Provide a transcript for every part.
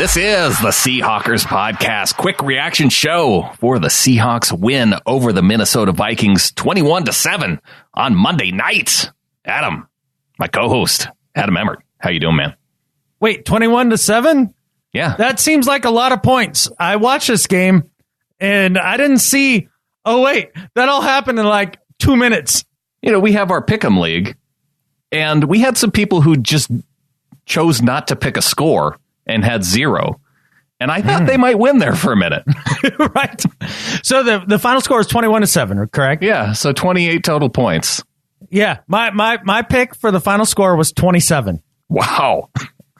This is the Seahawkers podcast. Quick reaction show for the Seahawks win over the Minnesota Vikings 21-7 on Monday night. Adam, my co-host, Adam Emmert. How you doing, man? Wait, 21-7? Yeah. That seems like a lot of points. I watched this game and I didn't see, oh wait, that all happened in like 2 minutes. You know, we have our Pick'em League and we had some people who just chose not to pick a score and had 0. And I thought they might win there for a minute. Right. So the final score is 21-7, correct? Yeah. So 28 total points. Yeah. My pick for the final score was 27. Wow.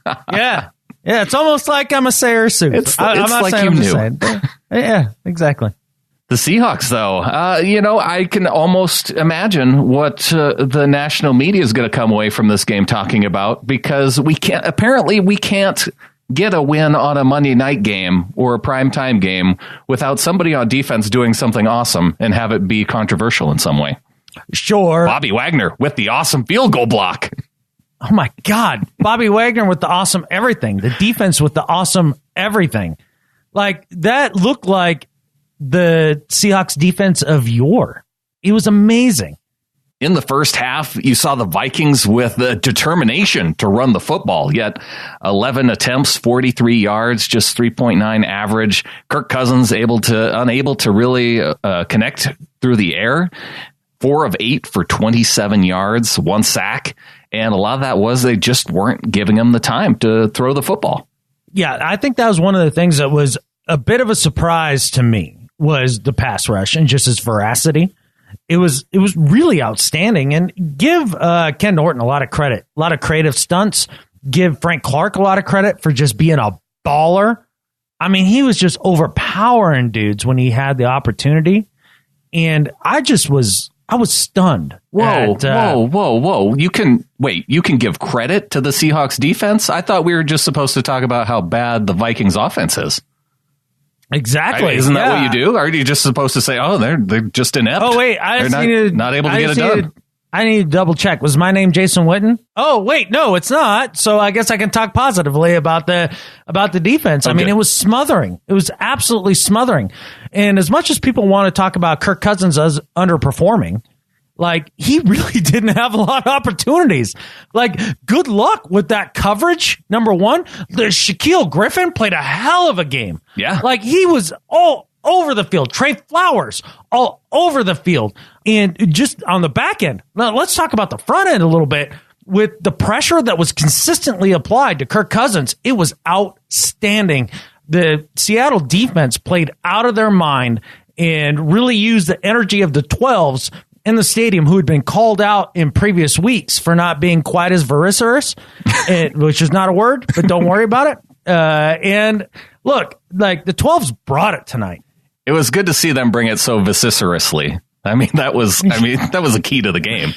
Yeah. Yeah. It's almost like I'm a say or sue. It's like you knew. Yeah, exactly. The Seahawks, though, I can almost imagine what the national media is going to come away from this game talking about, because we can't get a win on a Monday night game or a primetime game without somebody on defense doing something awesome and have it be controversial in some way. Sure. Bobby Wagner with the awesome field goal block. Oh, my God. Bobby Wagner with the awesome everything. The defense with the awesome everything. Like, that looked like the Seahawks defense of yore. It was amazing. In the first half, you saw the Vikings with the determination to run the football, yet 11 attempts, 43 yards, just 3.9 average. Kirk Cousins unable to really connect through the air. 4 of 8 for 27 yards, 1 sack. And a lot of that was they just weren't giving him the time to throw the football. Yeah, I think that was one of the things that was a bit of a surprise to me, was the pass rush and just its veracity. It was really outstanding. And give Ken Norton a lot of credit, a lot of creative stunts. Give Frank Clark a lot of credit for just being a baller. I mean, he was just overpowering dudes when he had the opportunity. And I was stunned. Whoa. You can give credit to the Seahawks defense? I thought we were just supposed to talk about how bad the Vikings offense is. Exactly. Isn't that what you do? Or are you just supposed to say, oh, they're just inept? Oh, wait. They're not able to get it done. I need to double check. Was my name Jason Witten? Oh, wait. No, it's not. So I guess I can talk positively about the defense. Okay. I mean, it was smothering. It was absolutely smothering. And as much as people want to talk about Kirk Cousins as underperforming, like, he really didn't have a lot of opportunities. Like, good luck with that coverage, number one. The Shaquille Griffin played a hell of a game. Yeah. Like, he was all over the field. Trey Flowers, all over the field. And just on the back end. Now, let's talk about the front end a little bit. With the pressure that was consistently applied to Kirk Cousins, it was outstanding. The Seattle defense played out of their mind and really used the energy of the 12s in the stadium, who had been called out in previous weeks for not being quite as vociferous, which is not a word, but don't worry about it. And look, like, the 12s brought it tonight. It was good to see them bring it so vociferously. I mean, that was a key to the game.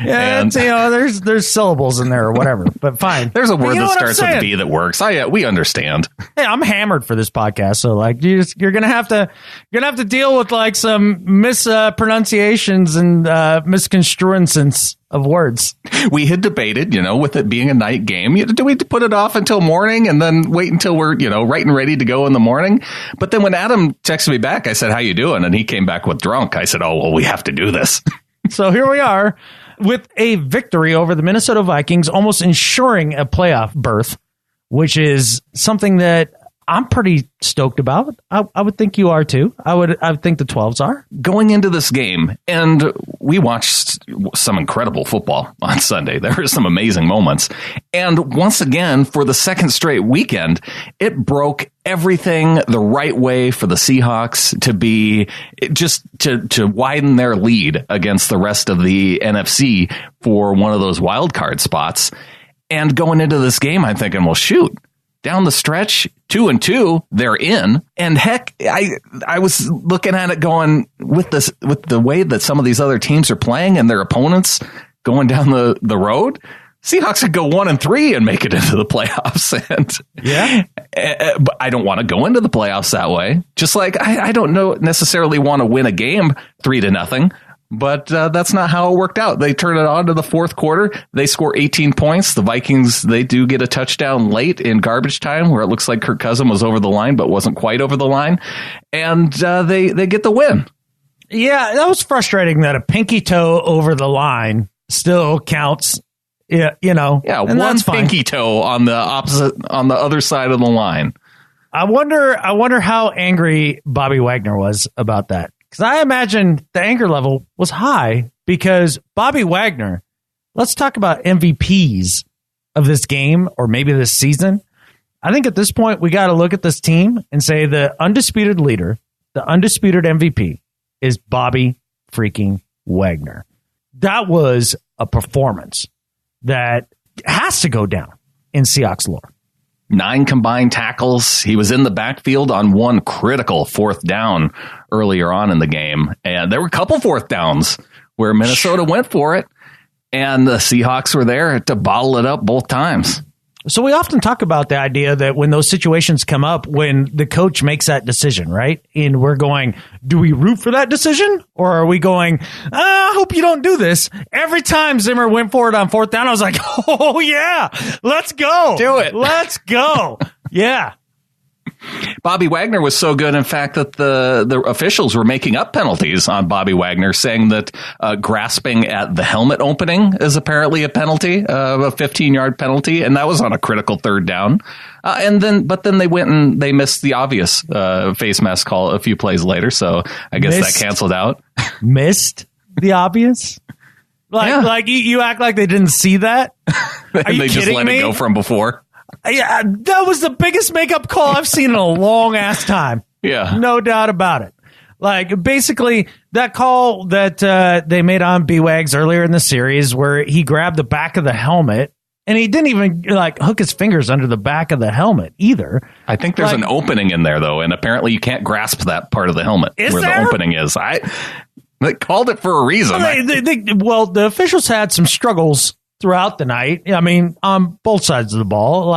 Yeah, and, there's syllables in there or whatever, but fine. There's a word that starts with B that works. We understand. Hey, I'm hammered for this podcast, so like you're gonna have to deal with like some mispronunciations and misconstruences of words. We had debated, with it being a night game, do we put it off until morning and then wait until we're, right and ready to go in the morning? But then when Adam texted me back, I said, how you doing? And he came back with drunk. I said, oh, well, we have to do this. So here we are with a victory over the Minnesota Vikings, almost ensuring a playoff berth, which is something that I'm pretty stoked about. I would think you are too. I would think the 12s are. Going into this game, and we watched some incredible football on Sunday. There were some amazing moments. And once again, for the second straight weekend, it broke everything the right way for the Seahawks to be just to widen their lead against the rest of the NFC for one of those wild card spots. And going into this game, I'm thinking, well, shoot. Down the stretch, 2-2, they're in. And heck, I was looking at it going with the way that some of these other teams are playing and their opponents going down the road. Seahawks could go 1-3 and make it into the playoffs. But I don't want to go into the playoffs that way. Just like I don't necessarily want to win a game 3-0. But that's not how it worked out. They turn it on to the fourth quarter. They score 18 points. The Vikings, they do get a touchdown late in garbage time where it looks like Kirk Cousins was over the line, but wasn't quite over the line. And they get the win. Yeah, that was frustrating that a pinky toe over the line still counts. Yeah, Yeah, one pinky toe on the other side of the line. I wonder how angry Bobby Wagner was about that. Because I imagine the anger level was high because Bobby Wagner, let's talk about MVPs of this game or maybe this season. I think at this point, we got to look at this team and say the undisputed leader, the undisputed MVP is Bobby freaking Wagner. That was a performance that has to go down in Seahawks lore. 9 combined tackles. He was in the backfield on one critical fourth down earlier on in the game. And there were a couple fourth downs where Minnesota went for it. And the Seahawks were there to bottle it up both times. So we often talk about the idea that when those situations come up, when the coach makes that decision, right? And we're going, do we root for that decision? Or are we going, I hope you don't do this. Every time Zimmer went for it on fourth down, I was like, oh, yeah, let's go. Do it. Let's go. Yeah. Bobby Wagner was so good, in fact, that the officials were making up penalties on Bobby Wagner, saying that grasping at the helmet opening is apparently a penalty, a 15-yard penalty, and that was on a critical third down. But then they went and they missed the obvious face mask call a few plays later, so I guess that canceled out. Missed the obvious? Like you act like they didn't see that? Are you they just let it go from before? Yeah, that was the biggest makeup call I've seen in a long ass time. Yeah. No doubt about it. Like, basically, that call that they made on B-Wags earlier in the series where he grabbed the back of the helmet and he didn't even hook his fingers under the back of the helmet either. I think there's an opening in there, though, and apparently you can't grasp that part of the helmet where the opening is. They called it for a reason. Well, the officials had some struggles throughout the night. I mean, on both sides of the ball.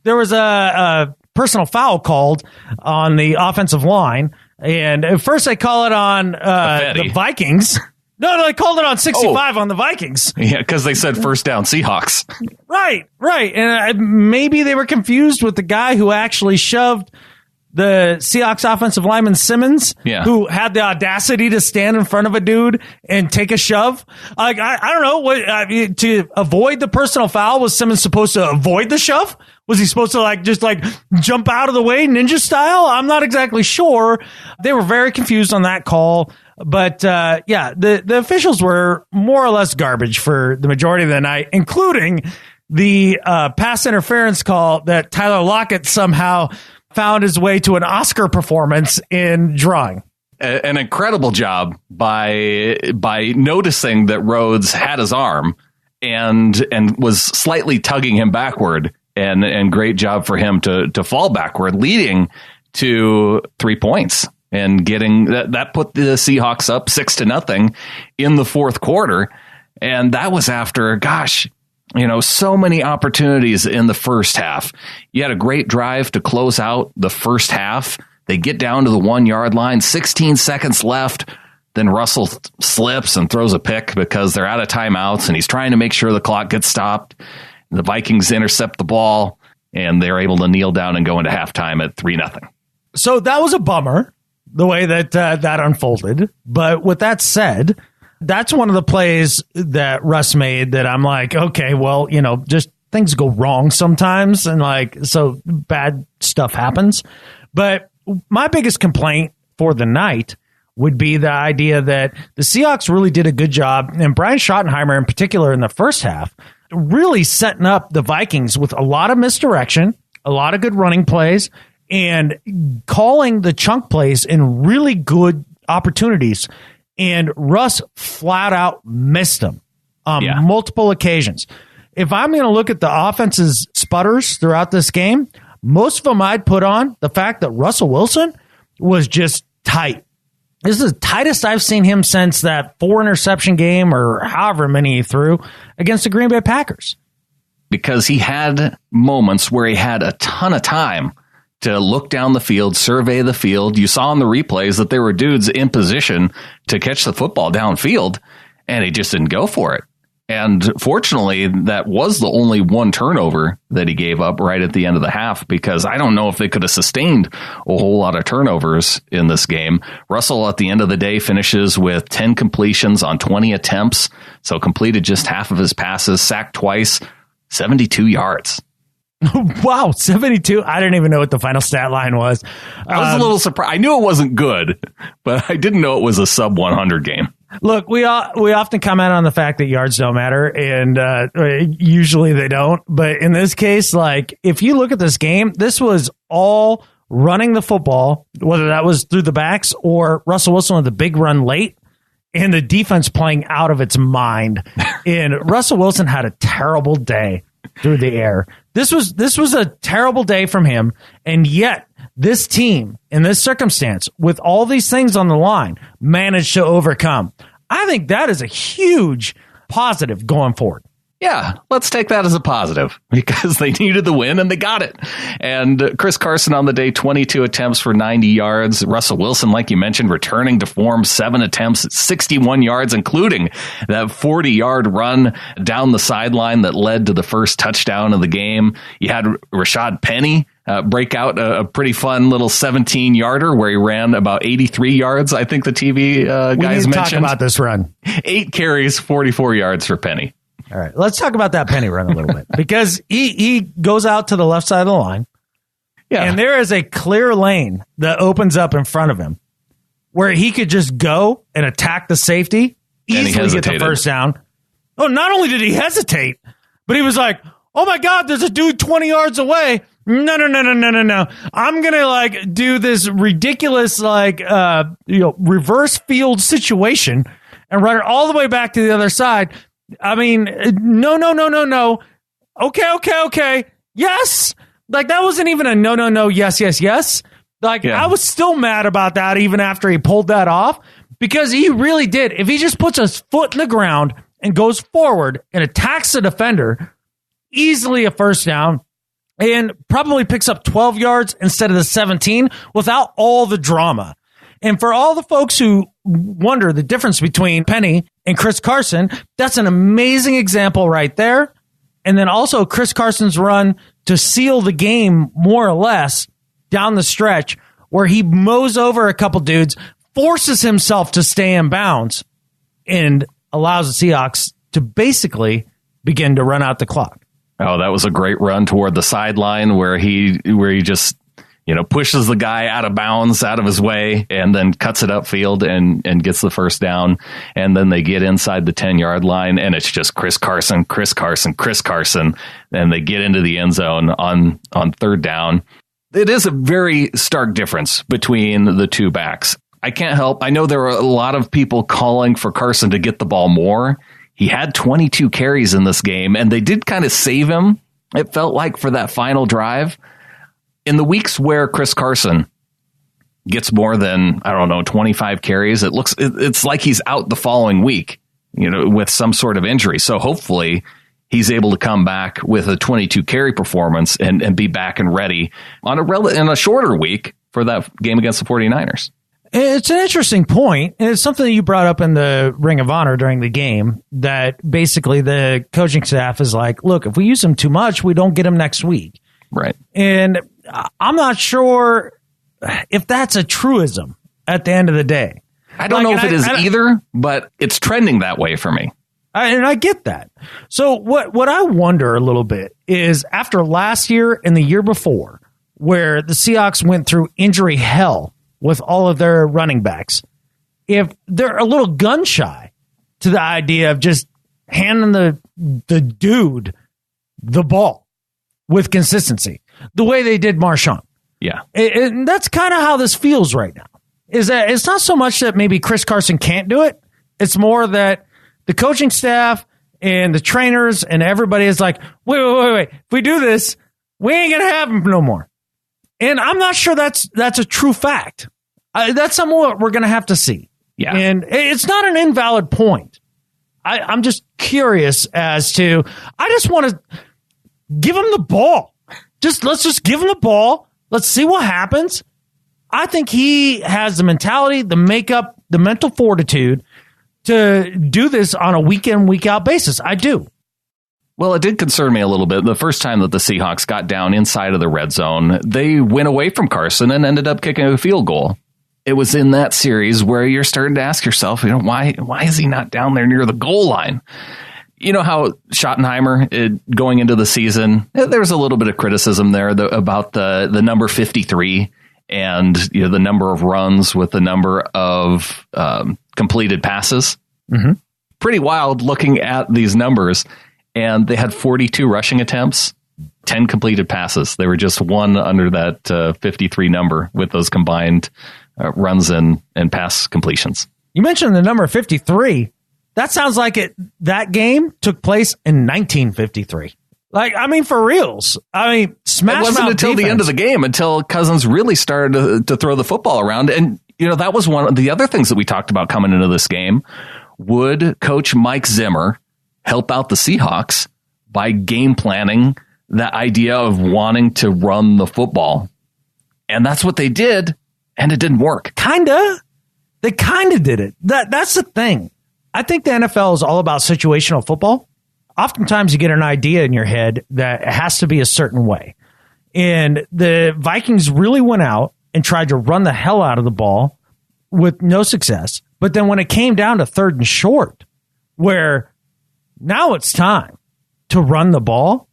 There was a personal foul called on the offensive line. And at first they call it on the Vikings. No, they called it on 65 on the Vikings. Yeah, because they said first down Seahawks. Right. And maybe they were confused with the guy who actually shoved the Seahawks offensive lineman Simmons, who had the audacity to stand in front of a dude and take a shove. I don't know, to avoid the personal foul, was Simmons supposed to avoid the shove? Was he supposed to just jump out of the way ninja style? I'm not exactly sure. They were very confused on that call. But the officials were more or less garbage for the majority of the night, including the pass interference call that Tyler Lockett somehow found his way to an Oscar performance in drawing. An incredible job by noticing that Rhodes had his arm and was slightly tugging him backward, and great job for him to fall backward, leading to 3 points and getting that put the Seahawks up 6-0 in the fourth quarter. And that was after, so many opportunities in the first half. You had a great drive to close out the first half. They get down to the 1 yard line, 16 seconds left. Then Russell slips and throws a pick because they're out of timeouts, and he's trying to make sure the clock gets stopped. The Vikings intercept the ball, and they're able to kneel down and go into halftime at 3-0. So that was a bummer, the way that that unfolded. But with that said, that's one of the plays that Russ made that I'm like, okay, well, just things go wrong sometimes. And so bad stuff happens. But my biggest complaint for the night would be the idea that the Seahawks really did a good job, and Brian Schottenheimer in particular in the first half, really setting up the Vikings with a lot of misdirection, a lot of good running plays, and calling the chunk plays in really good opportunities. And Russ flat out missed them on multiple occasions. If I'm going to look at the offense's sputters throughout this game, most of them I'd put on the fact that Russell Wilson was just tight. This is the tightest I've seen him since that 4-interception game, or however many he threw, against the Green Bay Packers. Because he had moments where he had a ton of time to look down the field, survey the field. You saw in the replays that there were dudes in position to catch the football downfield, and he just didn't go for it. And fortunately, that was the only one turnover that he gave up right at the end of the half, because I don't know if they could have sustained a whole lot of turnovers in this game. Russell, at the end of the day, finishes with 10 completions on 20 attempts, so completed just half of his passes, sacked twice, 72 yards. Wow, 72. I didn't even know what the final stat line was. I was a little surprised. I knew it wasn't good, but I didn't know it was a sub 100 game. Look, we often comment on the fact that yards don't matter, and usually they don't. But in this case, like, if you look at this game, this was all running the football, whether that was through the backs or Russell Wilson with a big run late, and the defense playing out of its mind. And Russell Wilson had a terrible day through the air. This was a terrible day from him, and yet this team, in this circumstance, with all these things on the line, managed to overcome. I think that is a huge positive going forward. Yeah, let's take that as a positive, because they needed the win and they got it. And Chris Carson on the day, 22 attempts for 90 yards. Russell Wilson, like you mentioned, returning to form, 7 attempts at 61 yards, including that 40-yard run down the sideline that led to the first touchdown of the game. You had Rashad Penny break out a pretty fun little 17-yarder where he ran about 83 yards. I think the TV guys mentioned. Talk about this run. 8 carries, 44 yards for Penny. All right, let's talk about that Penny run a little bit, because he goes out to the left side of the line, and there is a clear lane that opens up in front of him where he could just go and attack the safety, easily get the first down. Oh, not only did he hesitate, but he was like, oh my God, there's a dude 20 yards away. No. I'm going to do this ridiculous reverse field situation and run it all the way back to the other side. I mean, no. Okay. Yes. That wasn't even a no. Yes. I was still mad about that even after he pulled that off, because he really did. If he just puts his foot in the ground and goes forward and attacks the defender, easily a first down, and probably picks up 12 yards instead of the 17 without all the drama. And for all the folks who wonder the difference between Penny and Chris Carson, that's an amazing example right there. And then also Chris Carson's run to seal the game, more or less, down the stretch, where he mows over a couple dudes, forces himself to stay in bounds, and allows the Seahawks to basically begin to run out the clock. Oh, that was a great run toward the sideline where he just pushes the guy out of bounds, out of his way, and then cuts it upfield and gets the first down. And then they get inside the 10-yard line, and it's just Chris Carson. And they get into the end zone on third down. It is a very stark difference between the two backs. I can't help. I know there were a lot of people calling for Carson to get the ball more. He had 22 carries in this game, and they did kind of save him, it felt like, for that final drive. In the weeks where Chris Carson gets more than, 25 carries, it's like he's out the following week, with some sort of injury. So hopefully he's able to come back with a 22 carry performance and be back and ready in a shorter week for that game against the 49ers. It's an interesting point, and it's something that you brought up in the Ring of Honor during the game, that basically the coaching staff is like, look, if we use him too much, we don't get him next week. Right. And I'm not sure if that's a truism at the end of the day. I don't know if it is either, but it's trending that way for me. And I get that. So what I wonder a little bit is, after last year and the year before, where the Seahawks went through injury hell with all of their running backs, if they're a little gun shy to the idea of just handing the dude the ball with consistency, the way they did Marshawn. Yeah. And that's kind of how this feels right now, is that it's not so much that maybe Chris Carson can't do it. It's more that the coaching staff and the trainers and everybody is like, wait. If we do this, we ain't going to have him no more. And I'm not sure that's a true fact. That's something we're going to have to see. Yeah. And it's not an invalid point. I'm just curious as to, I just want to give him the ball. Let's just give him the ball Let's see what happens. I think he has the mentality, the makeup, the mental fortitude to do this on a week in, week out basis. I do. Well, it did concern me a little bit. The first time that the Seahawks got down inside of the red zone, they went away from Carson and ended up kicking a field goal. It was in that series where you're starting to ask yourself, why is he not down there near the goal line? You know how Schottenheimer, going into the season, there was a little bit of criticism there about the number 53 and the number of runs with the number of completed passes. Mm-hmm. Pretty wild looking at these numbers. And they had 42 rushing attempts, 10 completed passes. They were just one under that 53 number with those combined runs and pass completions. You mentioned the number 53. That sounds like that game took place in 1953. For reals. Smash. It wasn't until defense. The end of the game, until Cousins really started to throw the football around. And, that was one of the other things that we talked about coming into this game. Would Coach Mike Zimmer help out the Seahawks by game planning the idea of wanting to run the football? And that's what they did, and it didn't work. They kind of did it. That's the thing. I think the NFL is all about situational football. Oftentimes you get an idea in your head that it has to be a certain way. And the Vikings really went out and tried to run the hell out of the ball with no success. But then when it came down to 3rd and short, where now it's time to run the ball,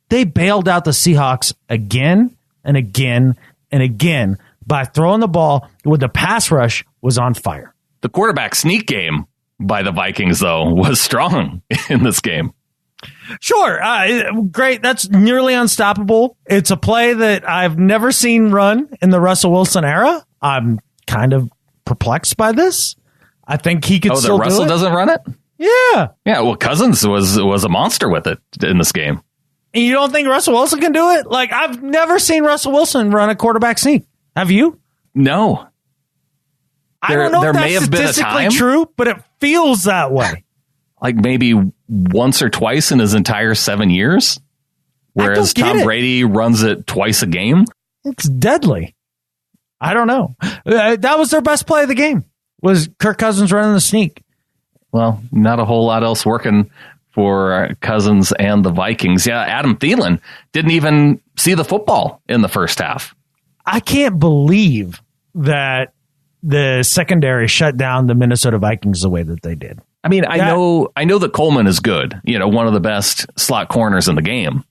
they bailed out the Seahawks again and again and again by throwing the ball when the pass rush was on fire. The quarterback sneak game by the Vikings, though, was strong in this game. Sure. Great. That's nearly unstoppable. It's a play that I've never seen run in the Russell Wilson era. I'm kind of perplexed by this. I think he could still do it. Russell doesn't run it? Yeah. Yeah, well, Cousins was a monster with it in this game. And you don't think Russell Wilson can do it? I've never seen Russell Wilson run a quarterback sneak. Have you? No. I don't know if that's statistically true, but it feels that way. Maybe once or twice in his entire 7 years, whereas Tom Brady runs it twice a game. It's deadly. I don't know. That was their best play of the game, was Kirk Cousins running the sneak. Well, not a whole lot else working for Cousins and the Vikings. Yeah, Adam Thielen didn't even see the football in the first half. I can't believe that the secondary shut down the Minnesota Vikings the way that they did. I know that Coleman is good, one of the best slot corners in the game.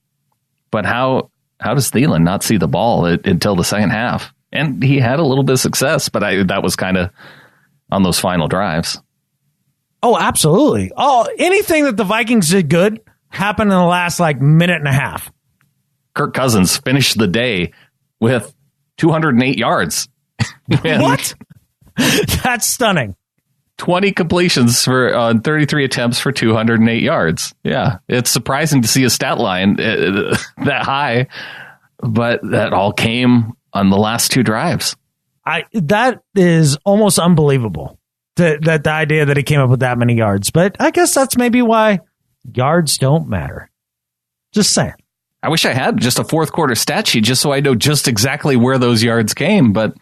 But how does Thielen not see the ball until the second half? And he had a little bit of success, but that was kind of on those final drives. Oh, absolutely. Oh, anything that the Vikings did good happened in the last minute and a half. Kirk Cousins finished the day with 208 yards. What? That's stunning. 20 completions for 33 attempts for 208 yards. Yeah, it's surprising to see a stat line that high, but that all came on the last 2 drives. That is almost unbelievable. That the idea that he came up with that many yards. But I guess that's maybe why yards don't matter. Just saying. I wish I had just a fourth quarter stat sheet just so I know just exactly where those yards came. But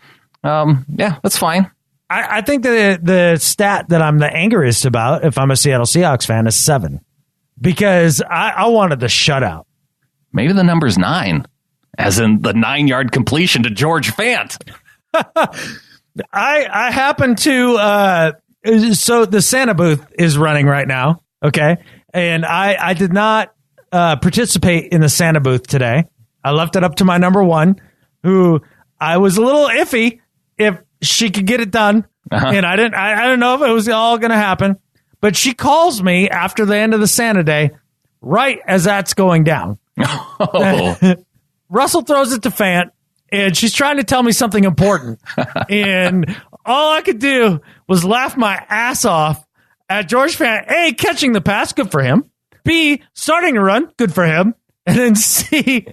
yeah, that's fine. I think the stat that I'm the angriest about, if I'm a Seattle Seahawks fan, is 7. Because I wanted the shutout. Maybe the number's 9. As in the 9-yard completion to George Fant. I happen to so the Santa booth is running right now, okay? And I did not participate in the Santa booth today. I left it up to my number 1, who I was a little iffy if she could get it done. Uh-huh. And I didn't know if it was all going to happen. But she calls me after the end of the Santa day, right as that's going down. Oh. Russell throws it to Fant. And she's trying to tell me something important. And all I could do was laugh my ass off at George Fant. A, catching the pass, good for him. B, starting to run, good for him. And then C,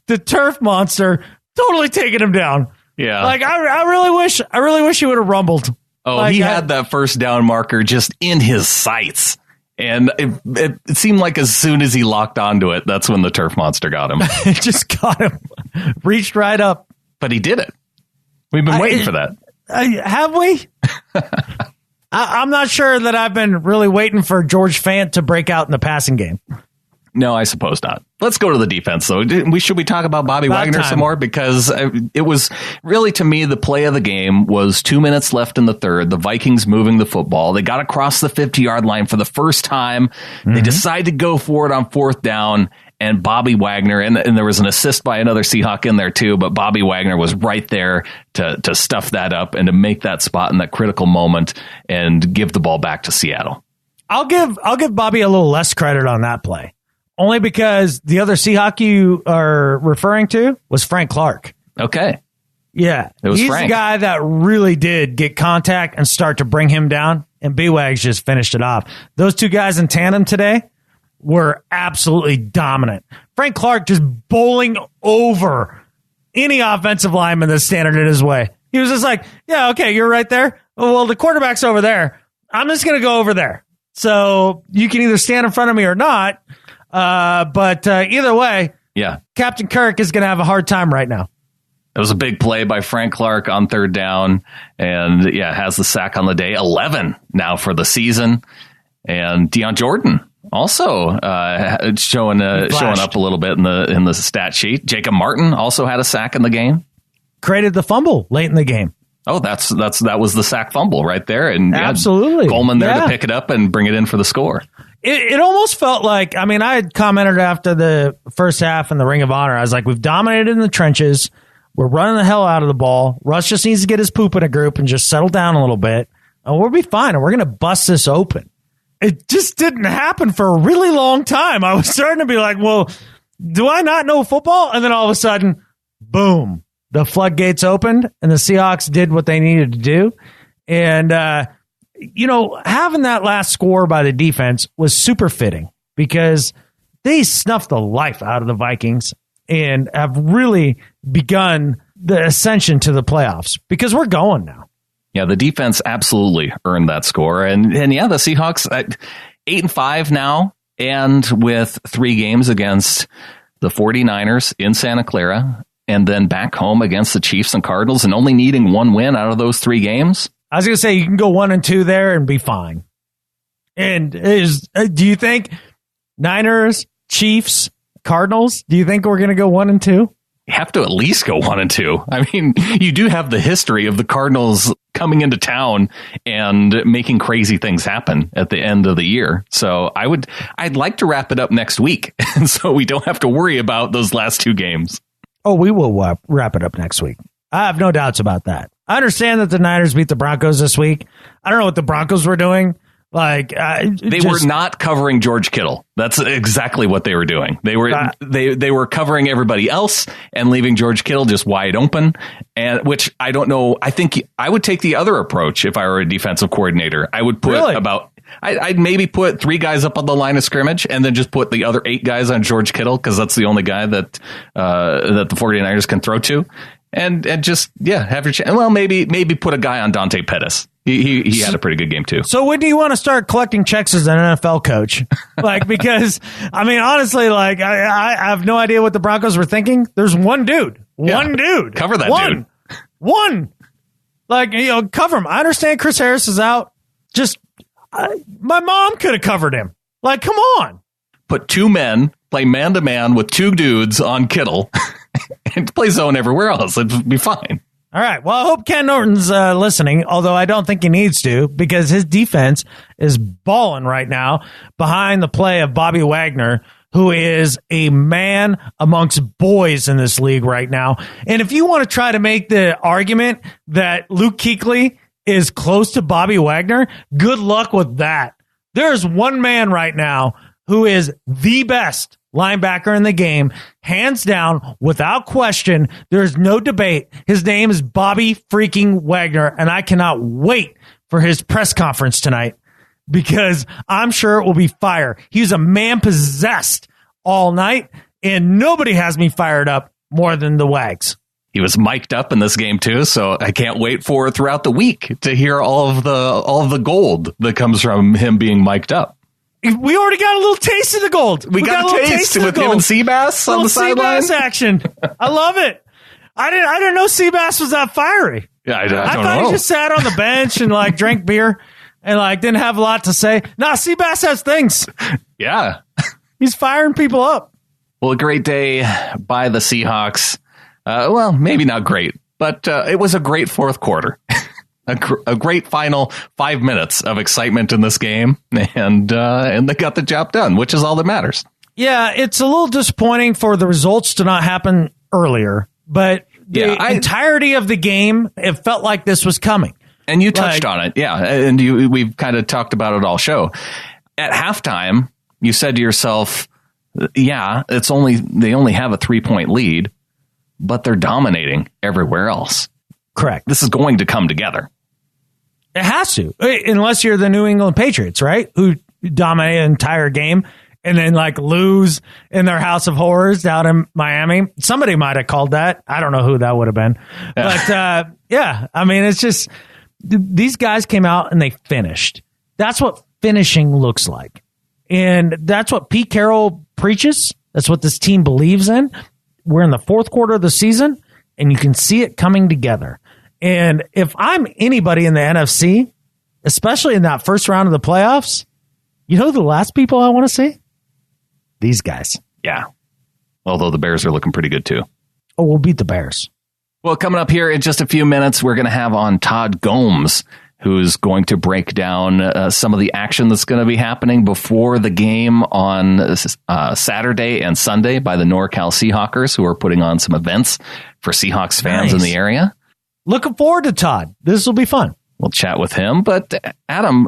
the turf monster totally taking him down. Yeah. I really wish he would have rumbled. Oh, he had that first down marker just in his sights. And it seemed like as soon as he locked onto it, that's when the turf monster got him. It just got him. Reached right up but he did it. We've been waiting for that. Have we? I'm not sure that I've been really waiting for George Fant to break out in the passing game. No, I suppose not. Let's go to the defense, though. Should we talk about Bobby Wagner some more? Because it was really, to me, the play of the game was 2 minutes left in the third. The Vikings moving the football. They got across the 50-yard line for the first time. Mm-hmm. They decided to go for it on fourth down. And Bobby Wagner, and there was an assist by another Seahawk in there too, but Bobby Wagner was right there to stuff that up and to make that spot in that critical moment and give the ball back to Seattle. I'll give Bobby a little less credit on that play. Only because the other Seahawk you are referring to was Frank Clark. Okay. Yeah. It was He's Frank. The guy that really did get contact and start to bring him down, and B-Wags just finished it off. Those two guys in tandem today were absolutely dominant. Frank Clark just bowling over any offensive lineman that's standing in his way. He was just like, yeah, okay, you're right there. Well, the quarterback's over there. I'm just going to go over there. So you can either stand in front of me or not. But either way, yeah, Captain Kirk is going to have a hard time right now. It was a big play by Frank Clark on third down, and has the sack on the day. 11 now for the season. And Deion Jordan also showing up a little bit in the stat sheet. Jacob Martin also had a sack in the game. Created the fumble late in the game. Oh, that was the sack fumble right there, and absolutely Coleman there to pick it up and bring it in for the score. It almost felt like, I mean, I had commented after the first half in the Ring of Honor. I was like, we've dominated in the trenches. We're running the hell out of the ball. Russ just needs to get his poop in a group and just settle down a little bit, and we'll be fine. And we're going to bust this open. It just didn't happen for a really long time. I was starting to be like, well, do I not know football? And then all of a sudden, boom, the floodgates opened and the Seahawks did what they needed to do. And, having that last score by the defense was super fitting because they snuffed the life out of the Vikings and have really begun the ascension to the playoffs because we're going now. Yeah, the defense absolutely earned that score. And the Seahawks 8-5 now, and with 3 games against the 49ers in Santa Clara, and then back home against the Chiefs and Cardinals, and only needing 1 win out of those 3 games. I was going to say, you can go 1-2 there and be fine. And do you think Niners, Chiefs, Cardinals, do you think we're going to go 1-2? You have to at least go 1-2. I mean, you do have the history of the Cardinals coming into town and making crazy things happen at the end of the year. So I'd like to wrap it up next week, and so we don't have to worry about those last 2 games. Oh, we will wrap it up next week. I have no doubts about that. I understand that the Niners beat the Broncos this week. I don't know what the Broncos were doing. They were not covering George Kittle. That's exactly what they were doing. They were covering everybody else and leaving George Kittle just wide open. And which I don't know. I think I would take the other approach if I were a defensive coordinator. I would put I'd maybe put 3 guys up on the line of scrimmage and then just put the other 8 guys on George Kittle because that's the only guy that the 49ers can throw to. And just have your chance. Well, maybe put a guy on Dante Pettis. He had a pretty good game too. So when do you want to start collecting checks as an NFL coach? Because I mean, honestly, I have no idea what the Broncos were thinking. There's one dude, cover that dude. One, cover him. I understand Chris Harris is out. Just my mom could have covered him. Come on. Put 2 men, play man to man with 2 dudes on Kittle. And play zone everywhere else. It'd be fine. All right. Well, I hope Ken Norton's listening, although I don't think he needs to because his defense is balling right now behind the play of Bobby Wagner, who is a man amongst boys in this league right now. And if you want to try to make the argument that Luke Kuechly is close to Bobby Wagner, good luck with that. There's one man right now who is the best linebacker in the game, hands down, without question. There's no debate. His name is Bobby freaking Wagner, and I cannot wait for his press conference tonight because I'm sure it will be fire. He's a man possessed all night, and nobody has me fired up more than the Wags. He was mic'd up in this game too, so I can't wait for throughout the week to hear all of the gold that comes from him being mic'd up. We already got a little taste of the gold. We got a taste with him and Seabass on the sideline. Seabass action. I love it. I didn't know Seabass was that fiery. Yeah, I I don't thought know. he just sat on the bench and like drank beer and like didn't have a lot to say. Nah, Seabass has things. Yeah. He's firing people up. Well, a great day by the Seahawks. Well, maybe not great, but it was a great fourth quarter. A great final 5 minutes of excitement in this game, and they got the job done, which is all that matters. Yeah, it's a little disappointing for the results to not happen earlier, but the entirety of the game, it felt like this was coming. And you touched on it, yeah, and we've kind of talked about it all show. At halftime, you said to yourself, yeah, they only have a 3-point lead, but they're dominating everywhere else. Correct. This is going to come together. It has to, unless you're the New England Patriots, right? Who dominate an entire game and then like lose in their house of horrors down in Miami. Somebody might have called that. I don't know who that would have been. But yeah, I mean, it's just these guys came out and they finished. That's what finishing looks like. And that's what Pete Carroll preaches. That's what this team believes in. We're in the fourth quarter of the season, and you can see it coming together. And if I'm anybody in the NFC, especially in that first round of the playoffs, you know the last people I want to see? These guys. Yeah. Although the Bears are looking pretty good, too. Oh, we'll beat the Bears. Well, coming up here in just a few minutes, we're going to have on Todd Gomes, who's going to break down some of the action that's going to be happening before the game on Saturday and Sunday by the NorCal Seahawkers, who are putting on some events for Seahawks fans in the area. Looking forward to Todd. This will be fun. We'll chat with him. But Adam,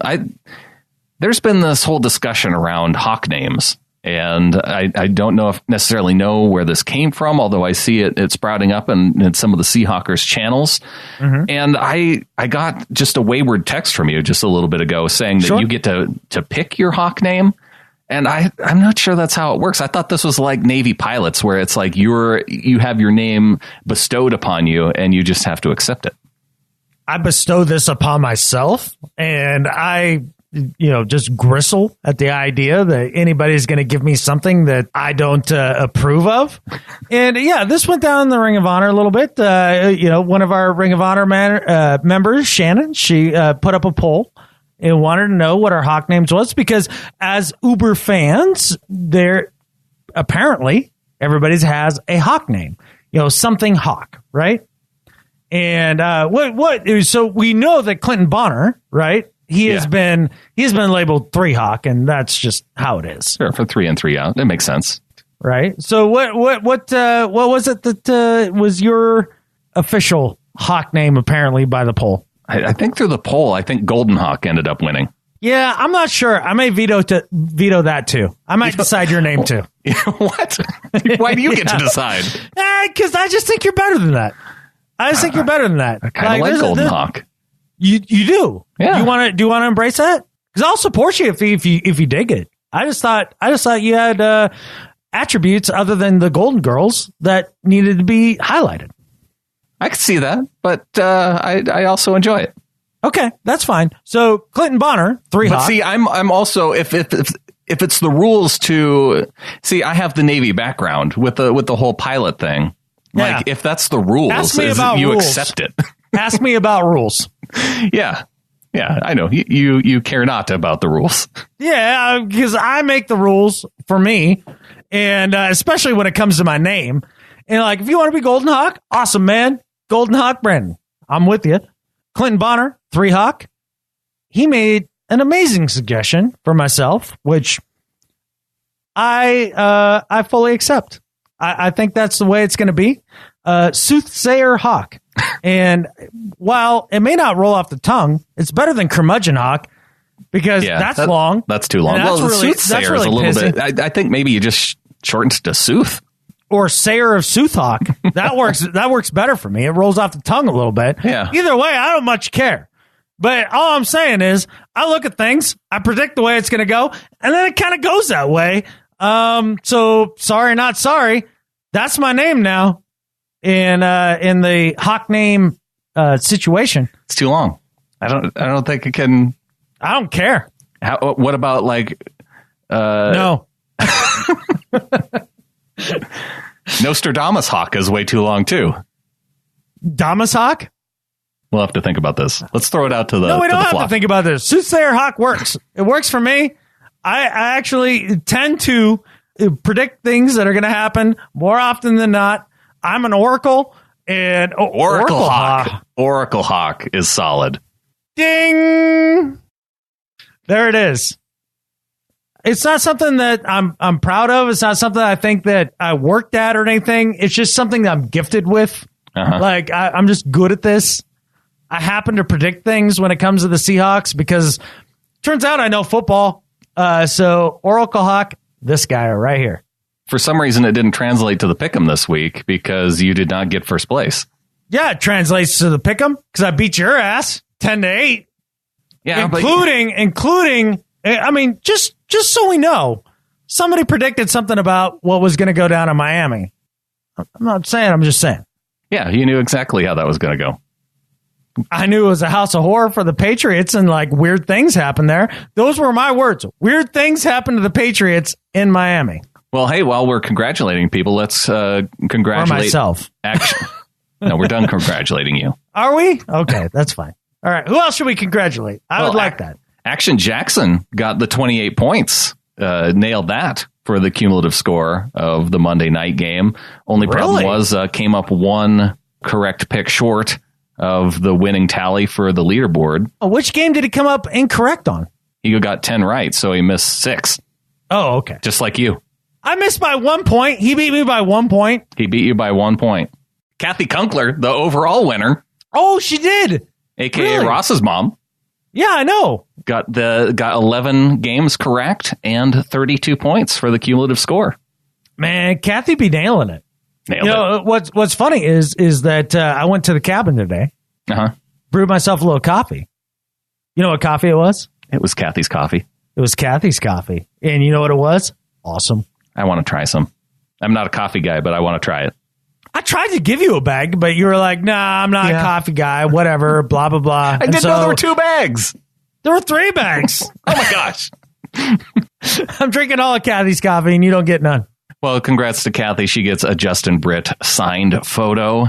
there's been this whole discussion around Hawk names. And I don't necessarily know where this came from, although I see it sprouting up in some of the Seahawkers channels. Mm-hmm. And I got just a wayward text from you just a little bit ago saying that you get to pick your Hawk name. And I'm not sure that's how it works. I thought this was like Navy pilots, where it's like you have your name bestowed upon you and you just have to accept it. I bestow this upon myself, and I just gristle at the idea that anybody's going to give me something that I don't approve of. And yeah, this went down in the Ring of Honor a little bit. One of our Ring of Honor members, Shannon, she put up a poll and wanted to know what our Hawk names was, because as Uber fans, there apparently everybody's has a Hawk name, something Hawk, right? And so we know that Clinton Bonner, right? He has been labeled 3 Hawk, and that's just how it is. Sure, for 3 and 3 out, that makes sense, right? So what was it that was your official Hawk name? Apparently, by the poll, I think through the poll, I think Golden Hawk ended up winning. Yeah, I'm not sure. I may veto that too. I might decide your name too. What? Why do you get to decide? Because I just think you're better than that. I just think you're better than that. I kind of like Golden Hawk. You do? Yeah. Do you want to embrace that? Because I'll support you if you dig it. I just thought you had attributes other than the Golden Girls that needed to be highlighted. I could see that, but I also enjoy it. Okay, that's fine. So Clinton Bonner, 3 Hawk. But see, I'm also if it's the rules to see, I have the Navy background with the whole pilot thing. Yeah. Like if that's the rules, ask me about you rules. Accept it. Ask me about rules. Yeah, I know you care not about the rules. Yeah, because I make the rules for me, and especially when it comes to my name. And like, if you want to be Golden Hawk, awesome, man. Golden Hawk Brandon, I'm with you. Clinton Bonner, 3 Hawk. He made an amazing suggestion for myself, which I fully accept. I think that's the way it's going to be. Soothsayer Hawk. And while it may not roll off the tongue, it's better than Curmudgeon Hawk, because that's long. That's too long. Well, the Soothsayer is a little bit. I think maybe you just shortened to Sooth. Or Sayer of Soothhawk. That works. That works better for me. It rolls off the tongue a little bit. Yeah. Either way, I don't much care. But all I'm saying is, I look at things, I predict the way it's going to go, and then it kind of goes that way. So sorry, not sorry. That's my name now in the Hawk name situation. It's too long. I don't think it can. I don't care. What about like? No. Nostradamus Hawk is way too long too. Damas Hawk? We'll have to think about this. Let's throw it out to the No, we don't have flock. to think about this. Soothsayer Hawk works. It works for me. I actually tend to predict things that are going to happen more often than not. I'm an Oracle, and Oracle Hawk. Oracle Hawk is solid. Ding! There it is. It's not something that I'm proud of. It's not something I think that I worked at or anything. It's just something that I'm gifted with. Like, I'm just good at this. I happen to predict things when it comes to the Seahawks because turns out I know football. So Oracle Hawk, this guy right here. For some reason, it didn't translate to the Pick'em this week because you did not get first place. Yeah, it translates to the Pick'em because I beat your ass 10-8. Yeah, including. I mean, just so we know, somebody predicted something about what was going to go down in Miami. I'm not saying. I'm just saying. Yeah, you knew exactly how that was going to go. I knew it was a house of horror for the Patriots and like weird things happen there. Those were my words. Weird things happen to the Patriots in Miami. Well, hey, while we're congratulating people, let's congratulate or myself. No, we're done congratulating you. Are we? Okay, that's fine. All right. Who else should we congratulate? I would like that. Action Jackson got the 28 points. Nailed that for the cumulative score of the Monday night game. Only problem was came up one correct pick short of the winning tally for the leaderboard. Oh, which game did he come up incorrect on? He got 10 right, so he missed 6. Oh, okay. Just like you. I missed by 1 point. He beat me by 1 point. He beat you by 1 point. Kathy Kunkler, the overall winner. Oh, she did. AKA really? Ross's mom. Yeah, I know. Got 11 games correct and 32 points for the cumulative score. Man, Kathy be nailing it. Nailed it. What's funny is that I went to the cabin today. Brewed myself a little coffee. You know what coffee it was? It was Kathy's coffee. It was Kathy's coffee. And you know what it was? Awesome. I want to try some. I'm not a coffee guy, but I want to try it. I tried to give you a bag, but you were like, nah, I'm not a coffee guy, whatever, blah, blah, blah. I didn't know there were 2 bags. There were 3 bags. Oh, my gosh. I'm drinking all of Kathy's coffee, and you don't get none. Well, congrats to Kathy. She gets a Justin Britt signed photo.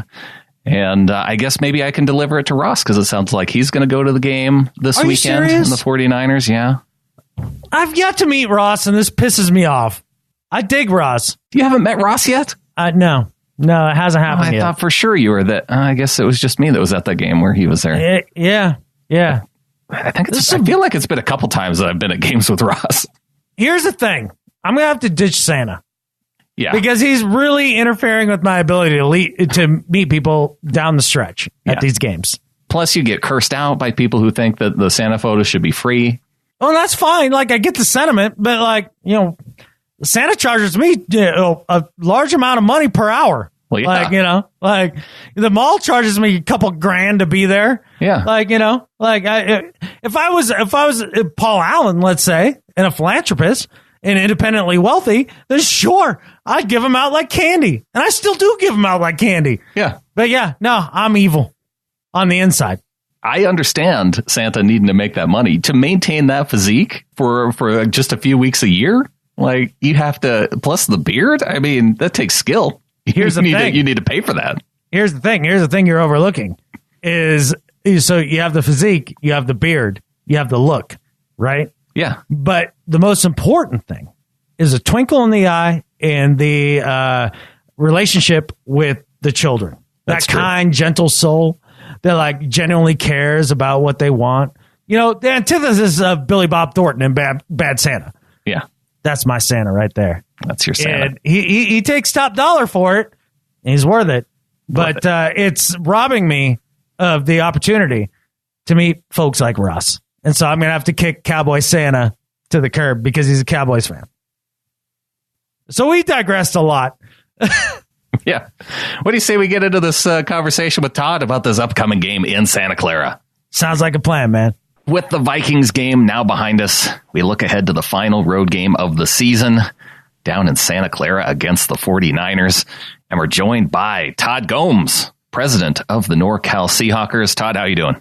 And I guess maybe I can deliver it to Ross because it sounds like he's going to go to the game this weekend in the 49ers. Yeah. I've yet to meet Ross, and this pisses me off. I dig Ross. You haven't met Ross yet? No. No, it hasn't happened yet. I thought for sure you were that. I guess it was just me that was at that game where he was there. Yeah. I feel like it's been a couple times that I've been at games with Ross. Here's the thing. I'm going to have to ditch Santa. Yeah. Because he's really interfering with my ability to meet people down the stretch at these games. Plus, you get cursed out by people who think that the Santa photos should be free. Oh, that's fine. Like, I get the sentiment, but Santa charges me a large amount of money per hour. Well, yeah. Like the mall charges me a couple grand to be there. Yeah. If I was Paul Allen, let's say, and a philanthropist and independently wealthy, then sure, I'd give them out like candy. And I still do give them out like candy. Yeah. But yeah, no, I'm evil on the inside. I understand Santa needing to make that money to maintain that physique for just a few weeks a year. Like, you have to, plus the beard. I mean, that takes skill. Here's the thing. You need to pay for that. Here's the thing you're overlooking is so you have the physique, you have the beard, you have the look, right? Yeah. But the most important thing is a twinkle in the eye and the relationship with the children. That's that kind, gentle soul that like genuinely cares about what they want. You know, the antithesis of Billy Bob Thornton and Bad Santa. Yeah. That's my Santa right there. That's your Santa. And he takes top dollar for it. And he's worth it. But it's robbing me of the opportunity to meet folks like Russ. And so I'm going to have to kick Cowboy Santa to the curb because he's a Cowboys fan. So we digressed a lot. Yeah. What do you say we get into this conversation with Todd about this upcoming game in Santa Clara? Sounds like a plan, man. With the Vikings game now behind us, we look ahead to the final road game of the season down in Santa Clara against the 49ers. And we're joined by Todd Gomes, president of the NorCal Seahawkers. Todd, how you doing?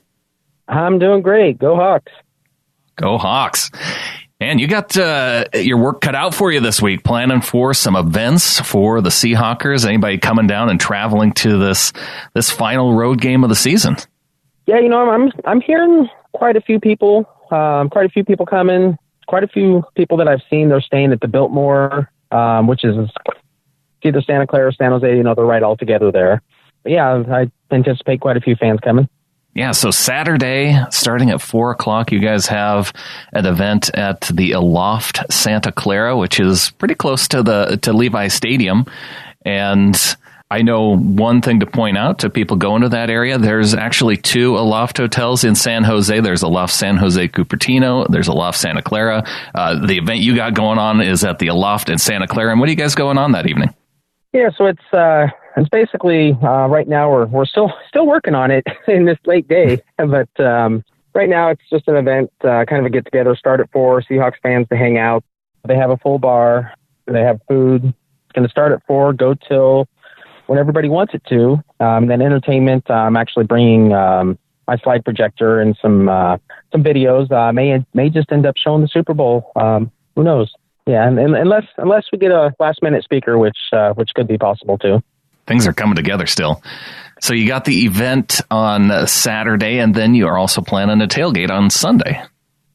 I'm doing great. Go Hawks. Go Hawks. And you got your work cut out for you this week, planning for some events for the Seahawkers. Anybody coming down and traveling to this final road game of the season? Yeah, I'm hearing quite a few people coming. Quite a few people that I've seen, they're staying at the Biltmore, which is either Santa Clara or San Jose. They're right all together there. But yeah, I anticipate quite a few fans coming. Yeah, so Saturday, starting at 4 o'clock, you guys have an event at the Aloft Santa Clara, which is pretty close to Levi Stadium. And I know one thing to point out to people going to that area, there's actually 2 Aloft hotels in San Jose. There's Aloft San Jose Cupertino. There's Aloft Santa Clara. The event you got going on is at the Aloft in Santa Clara. And what are you guys going on that evening? Yeah, so it's basically right now we're still working on it in this late day, but right now it's just an event, kind of a get together. Start at 4, Seahawks fans to hang out. They have a full bar. They have food. It's going to start at 4, go till when everybody wants it to. Then entertainment. I'm actually bringing my slide projector and some videos. May just end up showing the Super Bowl. Who knows? Yeah, and unless we get a last minute speaker, which could be possible too. Things are coming together still. So you got the event on Saturday, and then you are also planning a tailgate on Sunday.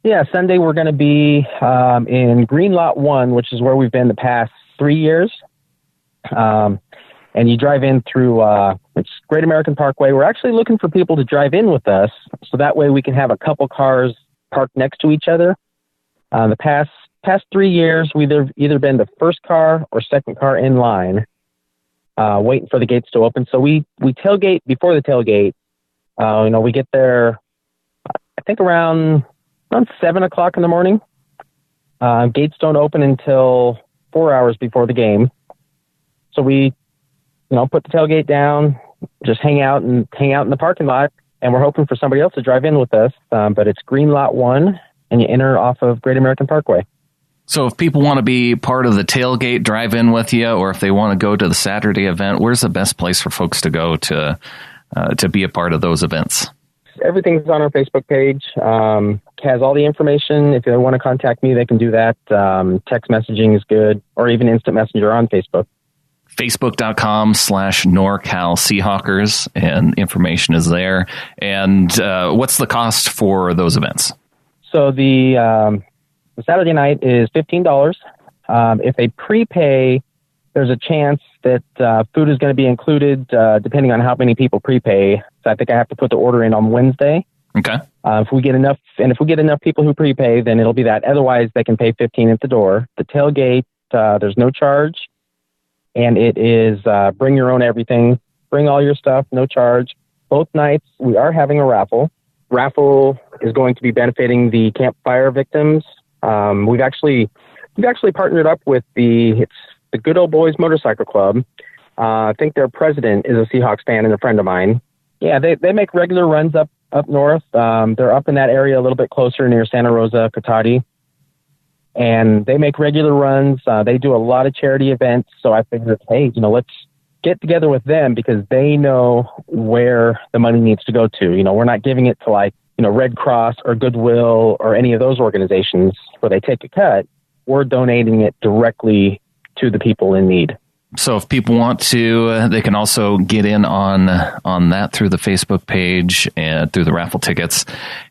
Yeah, Sunday we're going to be in Green Lot 1, which is where we've been the past 3 years. And you drive in through it's Great American Parkway. We're actually looking for people to drive in with us, so that way we can have a couple cars parked next to each other. The past 3 years, we've either been the first car or second car in line, waiting for the gates to open. So we tailgate before the tailgate. We get there, I think around 7 o'clock in the morning. Gates don't open until 4 hours before the game. So we, put the tailgate down, just hang out in the parking lot, and we're hoping for somebody else to drive in with us. But it's Green Lot 1, and you enter off of Great American Parkway. So if people want to be part of the tailgate, drive in with you, or if they want to go to the Saturday event, where's the best place for folks to go to be a part of those events? Everything's on our Facebook page. Has all the information. If they want to contact me, they can do that. Text messaging is good, or even instant messenger on Facebook. Facebook.com/NorCal Seahawkers, and information is there. And what's the cost for those events? So the Saturday night is $15. If they prepay, there's a chance that food is going to be included, depending on how many people prepay. So I think I have to put the order in on Wednesday. Okay. If we get enough people who prepay, then it'll be that. Otherwise, they can pay $15 at the door. The tailgate, there's no charge, and it is bring your own everything, bring all your stuff, no charge. Both nights we are having a raffle. Raffle is going to be benefiting the campfire victims. We've actually partnered up with the Good Old Boys Motorcycle Club. I think their president is a Seahawks fan and a friend of mine. Yeah, they make regular runs up north. They're up in that area a little bit closer near Santa Rosa, Cotati. And they make regular runs. They do a lot of charity events. So I figured, hey, let's get together with them because they know where the money needs to go to. We're not giving it to Red Cross or Goodwill or any of those organizations where they take a cut. We're donating it directly to the people in need. So if people want to, they can also get in on that through the Facebook page and through the raffle tickets.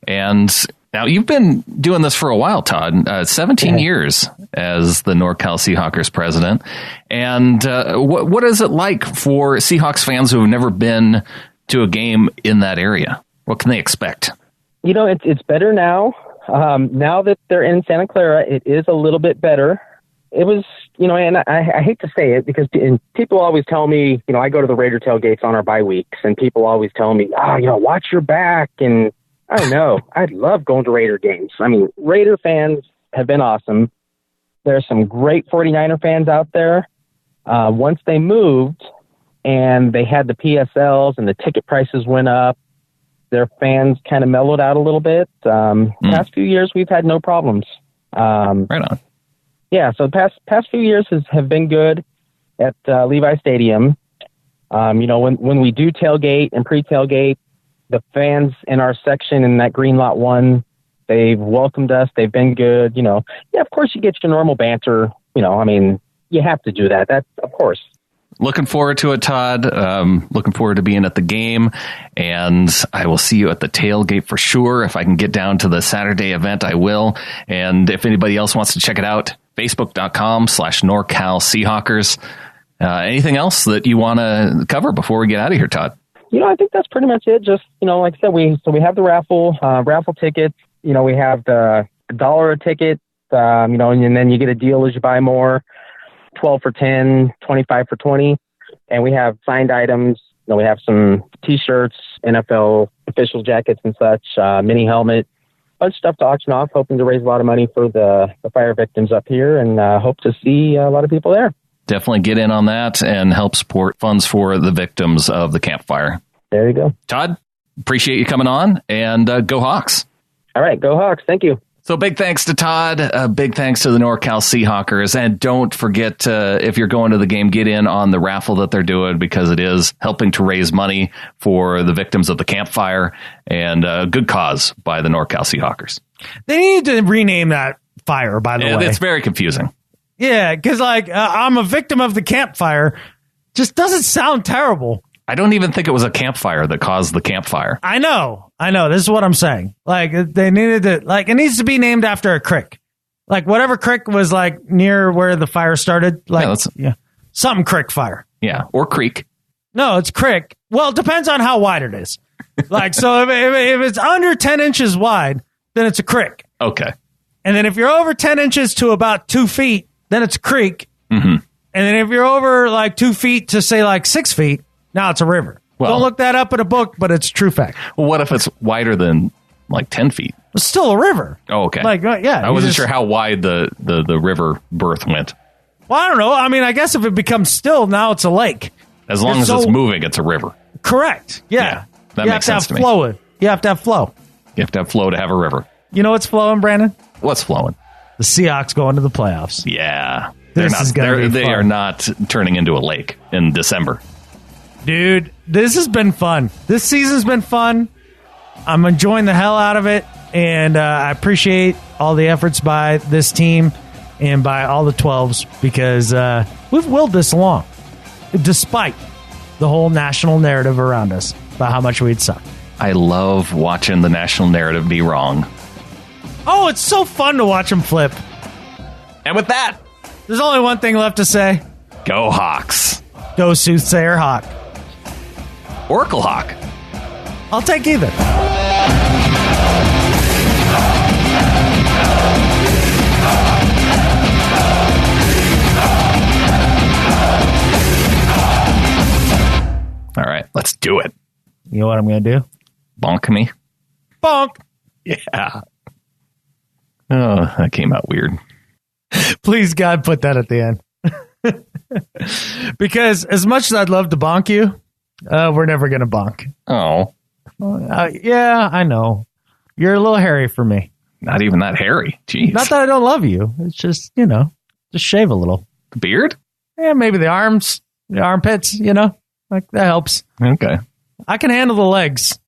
And now you've been doing this for a while, Todd, 17 years as the NorCal Seahawkers president. And what is it like for Seahawks fans who have never been to a game in that area? What can they expect? It's better now. Now that they're in Santa Clara, it is a little bit better. It was, and I hate to say it because people always tell me, I go to the Raider tailgates on our bye weeks, and people always tell me, watch your back. And I don't know. I love going to Raider games. I mean, Raider fans have been awesome. There's some great 49er fans out there. Once they moved and they had the PSLs and the ticket prices went up, their fans kind of mellowed out a little bit. Past few years, we've had no problems. Right on. Yeah, so the past few years have been good at Levi Stadium. When we do tailgate and pre-tailgate, the fans in our section in that Green Lot 1, They've welcomed us. They've been good. Yeah, of course you get your normal banter. You have to do that. That's, of course. Looking forward to it, Todd. Looking forward to being at the game, and I will see you at the tailgate for sure. If I can get down to the Saturday event, I will. And if anybody else wants to check it out, facebook.com/NorCal Seahawkers. Anything else that you want to cover before we get out of here, Todd? I think that's pretty much it. Just, like I said, we have the raffle tickets. We have the $1 a ticket, and then you get a deal as you buy more. 12 for 10, 25 for 20. And we have signed items. We have some T-shirts, NFL official jackets and such, mini helmet, bunch of stuff to auction off, hoping to raise a lot of money for the fire victims up here, and hope to see a lot of people there. Definitely get in on that and help support funds for the victims of the campfire. There you go. Todd, appreciate you coming on, and go Hawks. All right, go Hawks. Thank you. So big thanks to Todd, big thanks to the NorCal Seahawkers, and don't forget, if you're going to the game, get in on the raffle that they're doing, because it is helping to raise money for the victims of the campfire, and a good cause by the NorCal Seahawkers. They need to rename that fire, by the way. It's very confusing. Yeah, because I'm a victim of the campfire just doesn't sound terrible. I don't even think it was a campfire that caused the campfire. I know. This is what I'm saying. They needed to, it needs to be named after a creek. Whatever creek was, near where the fire started. Something creek fire. Yeah, or creek. No, it's creek. Well, it depends on how wide it is. So if it's under 10 inches wide, then it's a creek. Okay. And then if you're over 10 inches to about 2 feet, then it's a creek. Mm-hmm. And then if you're over 2 feet to say 6 feet, now it's a river. Well, don't look that up in a book, but it's a true fact. Well, what if it's wider than 10 feet? It's still a river. Oh, okay. Yeah. I wasn't sure how wide the river berth went. Well, I don't know. I guess if it becomes still, now it's a lake. As long as it's moving, it's a river. Correct. Yeah. That makes sense to me. You have to have flow. You have to have flow to have a river. You know what's flowing, Brandon? What's flowing? The Seahawks going to the playoffs. Yeah. They are not turning into a lake in December. Dude, this has been fun. This season's been fun. I'm enjoying the hell out of it, and I appreciate all the efforts by this team and by all the 12s, because we've willed this along, despite the whole national narrative around us about how much we'd suck. I love watching the national narrative be wrong. Oh, it's so fun to watch them flip. And with that, there's only one thing left to say. Go Hawks. Go Soothsayer Hawk. Oracle Hawk. I'll take either. All right, let's do it. You know what I'm going to do? Bonk me. Bonk. Yeah. Oh, that came out weird. Please, God, put that at the end. Because as much as I'd love to bonk you, we're never going to bonk. Oh. Yeah, I know. You're a little hairy for me. Not even that hairy. Jeez. Not that I don't love you. It's just, just shave a little. The beard? Yeah, maybe the arms, the armpits, that helps. Okay. I can handle the legs.